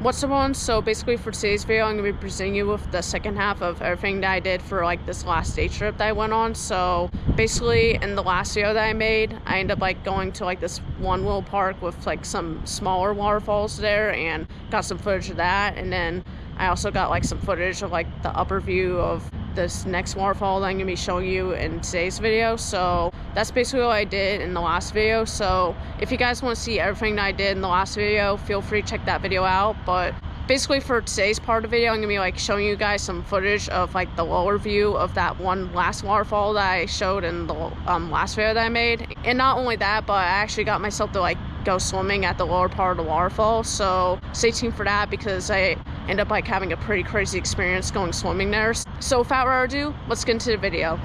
What's up, everyone? So basically for today's video, I'm going to be presenting you with the second half of everything that I did for like this last day trip that I went on. So basically in the last video that I made, I ended up like going to like this one little park with like some smaller waterfalls there and got some footage of that. And then I also got like some footage of like the upper view of this next waterfall that I'm going to be showing you in today's video. So that's basically what I did in the last video. So if you guys want to see everything that I did in the last video, feel free to check that video out. But basically for today's part of the video, I'm going to be like showing you guys some footage of like the lower view of that one last waterfall that I showed in the last video that I made. And not only that, but I actually got myself to like go swimming at the lower part of the waterfall. So stay tuned for that because I end up like having a pretty crazy experience going swimming there. So without further ado, let's get into the video.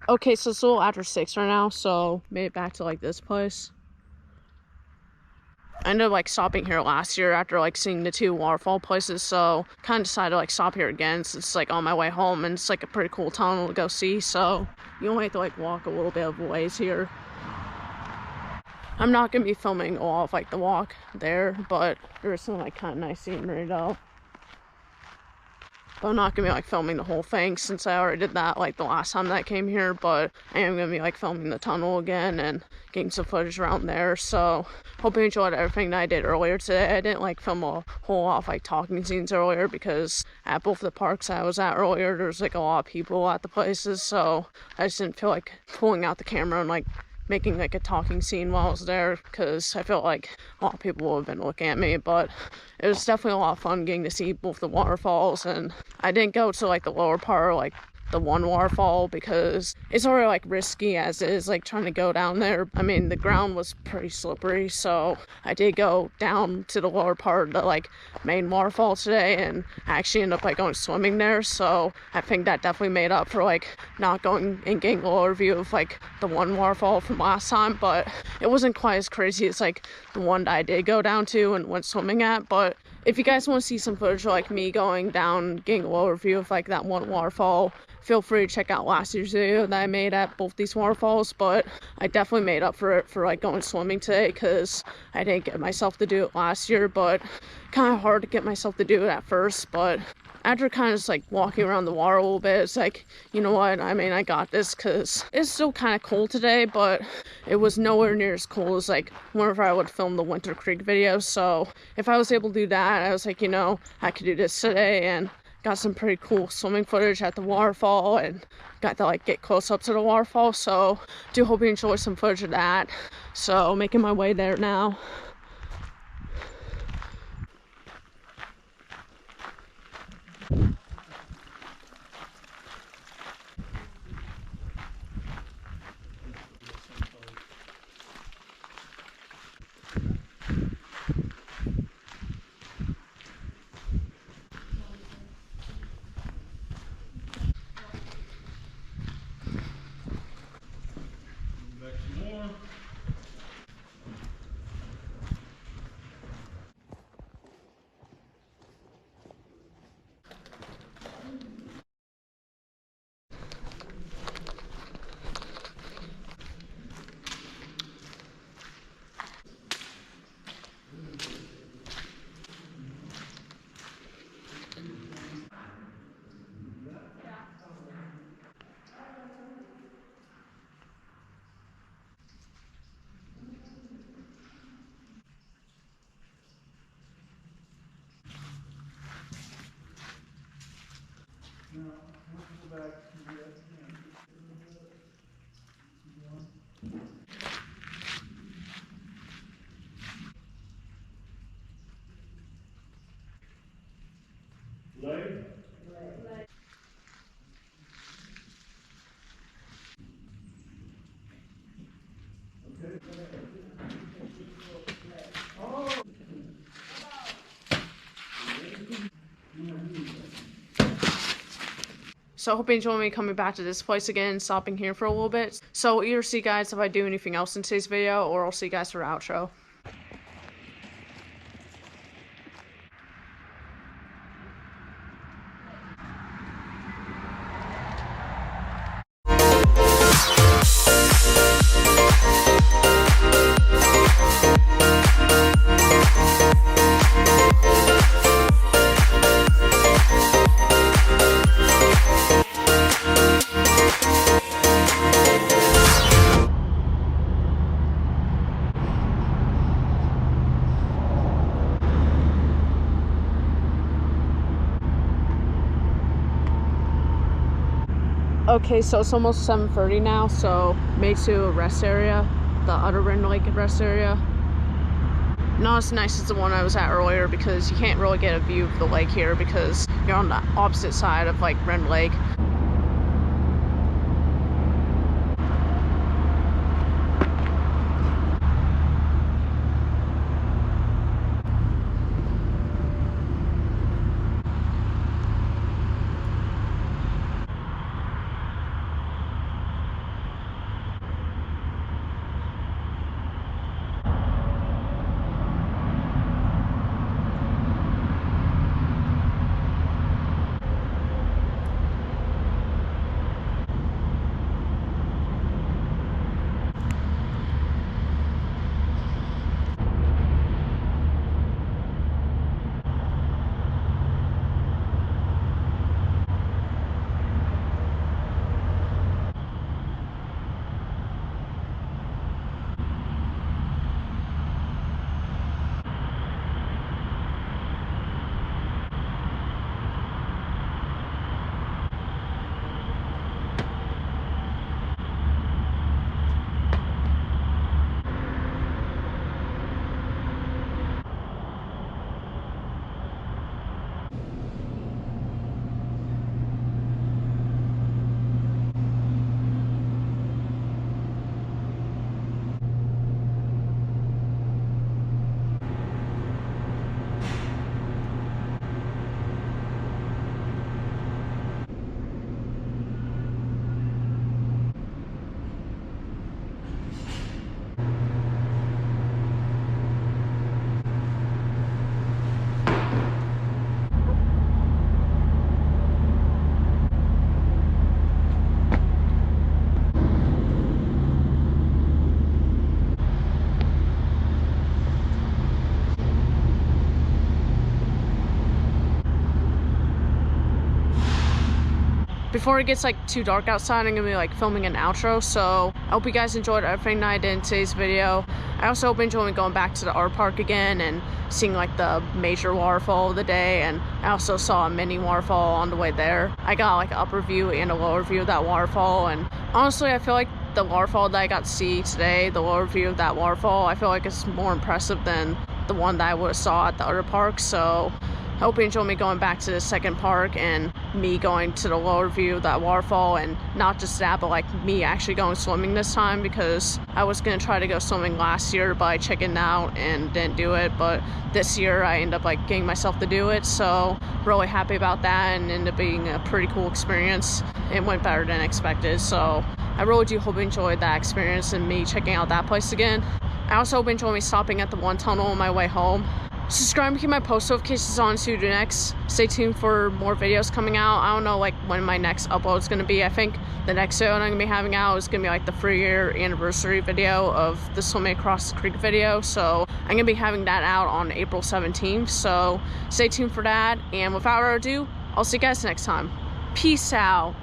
Okay, so it's a little after 6 right now, so made it back to like this place. I ended up like stopping here last year after like seeing the 2 waterfall places, so kind of decided to like stop here again since it's like on my way home, and it's like a pretty cool tunnel to go see, so you only have to like walk a little bit of a ways here. I'm not gonna be filming all of like the walk there, but there's some like kind of nice scenery though. But I'm not gonna be like filming the whole thing since I already did that like the last time that I came here, but I am gonna be like filming the tunnel again and getting some footage around there. So hope you enjoyed everything that I did earlier today. I didn't like film a whole lot of like talking scenes earlier because at both the parks I was at earlier there's like a lot of people at the places, so I just didn't feel like pulling out the camera and like making like a talking scene while I was there because I felt like a lot of people would have been looking at me. But it was definitely a lot of fun getting to see both the waterfalls, and I didn't go to like the lower part, like the one waterfall, because it's already like risky as it is like trying to go down there. I mean, the ground was pretty slippery, so I did go down to the lower part of the like main waterfall today, and I actually ended up like going swimming there, so I think that definitely made up for like not going and getting a lower view of like the one waterfall from last time. But it wasn't quite as crazy as like the one that I did go down to and went swimming at. But if you guys want to see some footage of like me going down, getting a lower view of like that one waterfall, feel free to check out last year's video that I made at both these waterfalls. But I definitely made up for it for like going swimming today because I didn't get myself to do it last year, but kind of hard to get myself to do it at first. But after kind of just like walking around the water a little bit, it's like, you know what, I mean, I got this, because it's still kind of cold today, but it was nowhere near as cold as like whenever I would film the Winter Creek video. So if I was able to do that, I was like, you know, I could do this today, and got some pretty cool swimming footage at the waterfall and got to like get close up to the waterfall. So do hope you enjoy some footage of that. So making my way there now. So I hope you enjoy me coming back to this place again, stopping here for a little bit. So either see you guys if I do anything else in today's video, or I'll see you guys for the outro. Okay, so it's almost 7:30 now, so made to a rest area, the Utter Rend Lake rest area. Not as nice as the one I was at earlier because you can't really get a view of the lake here because you're on the opposite side of like Rend Lake. before it gets like too dark outside, I'm gonna be like filming an outro. So I hope you guys enjoyed everything that I did in today's video. I also hope you enjoyed me going back to the art park again and seeing like the major waterfall of the day, and I also saw a mini waterfall on the way there. I got like an upper view and a lower view of that waterfall, and honestly I feel like the waterfall that I got to see today, the lower view of that waterfall, I feel like it's more impressive than the one that I would have saw at the other park. So I hope you enjoy me going back to the second park and me going to the lower view of that waterfall, and not just that, but like me actually going swimming this time, because I was gonna try to go swimming last year but I chickened out and didn't do it, but this year I ended up like getting myself to do it. So really happy about that, and ended up being a pretty cool experience. It went better than expected, so I really do hope you enjoyed that experience and me checking out that place again. I also hope you enjoy me stopping at the one tunnel on my way home. Subscribe and keep my post notifications on so you do next. Stay tuned for more videos coming out. I don't know like when my next upload is going to be. I think the next video I'm going to be having out is going to be like the 3-year anniversary video of the swimming across the creek video. So I'm going to be having that out on April 17th. So stay tuned for that. And without further ado, I'll see you guys next time. Peace out.